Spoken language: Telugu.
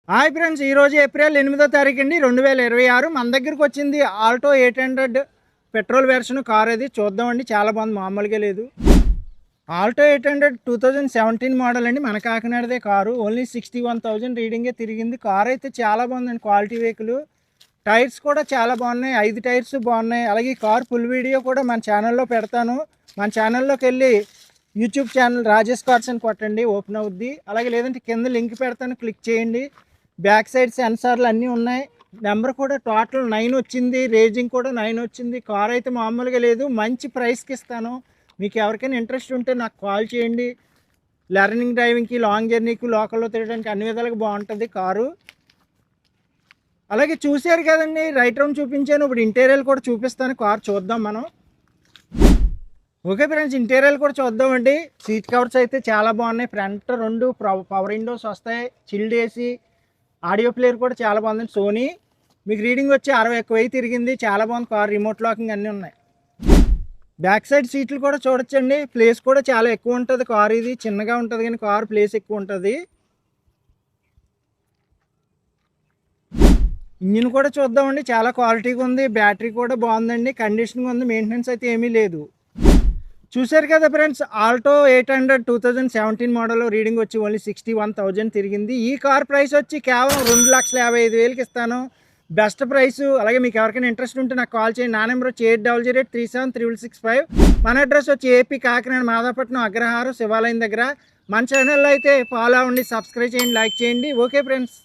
హాయ్ ఫ్రెండ్స్, ఈరోజు ఏప్రిల్ 8వ తారీఖు అండి 2026. మన దగ్గరికి వచ్చింది ఆల్టో 800 పెట్రోల్ వెర్షన్ కార్. అది చూద్దామండి, చాలా బాగుంది, మామూలుగా లేదు. ఆల్టో 800 2017 మోడల్ అండి, మన కాకినాడదే కారు. ఓన్లీ 61,000 రీడింగే తిరిగింది. కార్ అయితే చాలా బాగుందండి, క్వాలిటీ వెహికల్. టైర్స్ కూడా చాలా బాగున్నాయి, 5 టైర్స్ బాగున్నాయి. అలాగే ఈ కార్ ఫుల్ వీడియో కూడా మన ఛానల్లో పెడతాను. మన ఛానల్లోకి వెళ్ళి యూట్యూబ్ ఛానల్ రాజేష్ కార్స్ అని కొట్టండి, ఓపెన్ అవుద్ది. అలాగే లేదంటే కింద లింక్ పెడతాను, క్లిక్ చేయండి. బ్యాక్ సైడ్ సెన్సార్లు అన్నీ ఉన్నాయి. నెంబర్ కూడా టోటల్ 9 వచ్చింది, రేజింగ్ కూడా 9 వచ్చింది. కార్ అయితే మామూలుగా లేదు, మంచి ప్రైస్కి ఇస్తాను. మీకు ఎవరికైనా ఇంట్రెస్ట్ ఉంటే నాకు కాల్ చేయండి. లెర్నింగ్ డ్రైవింగ్కి, లాంగ్ జర్నీకి, లోకల్లో తిరగడానికి అన్ని విధాలుగా బాగుంటుంది కారు. అలాగే చూశారు కదండి, రైట్ రౌండ్ చూపించాను. ఇప్పుడు ఇంటీరియర్ కూడా చూపిస్తాను, కార్ చూద్దాం మనం. ఓకే ఫ్రెండ్స్, ఇంటీరియర్ కూడా చూద్దామండి. సీట్ కవర్స్ అయితే చాలా బాగున్నాయి. ఫ్రంట్ 2 పవర్ విండోస్ వస్తాయి, చిల్డ్ ఏసీ, ఆడియో ప్లేయర్ కూడా చాలా బాగుంది. సోనీ. మీకు రీడింగ్ వచ్చి 61,000 తిరిగింది. చాలా బాగుంది కార్, రిమోట్ లాకింగ్ అన్నీ ఉన్నాయి. బ్యాక్ సైడ్ సీట్లు కూడా చూడొచ్చండి, ప్లేస్ కూడా చాలా ఎక్కువ ఉంటుంది. కార్ ఇది చిన్నగా ఉంటుంది కానీ కార్ ప్లేస్ ఎక్కువ ఉంటుంది. ఇంజిన్ కూడా చూద్దామండి, చాలా క్వాలిటీగా ఉంది. బ్యాటరీ కూడా బాగుందండి, కండిషన్గా ఉంది, మెయింటెనెన్స్ అయితే ఏమీ లేదు. చూశారు కదా ఫ్రెండ్స్, ఆల్టో 800 2017 మోడల్, రీడింగ్ వచ్చి ఓన్లీ 61,000 తిరిగింది. ఈ కార్ ప్రైస్ వచ్చి కేవలం 2,55,000కి ఇస్తాను, బెస్ట్ ప్రైస్. అలాగే మీకు ఎవరికైనా ఇంట్రెస్ట్ ఉంటే నాకు కాల్ చేయండి. నా నెంబర్ వచ్చి 8008373665. మన అడ్రస్ వచ్చి ఏపీ కాకినాడ మాదాపట్నం అగ్రహారం శివాలయం దగ్గర. మన ఛానల్లో అయితే ఫాలో అవ్వండి, సబ్స్క్రైబ్ చేయండి, లైక్ చేయండి. Okay friends.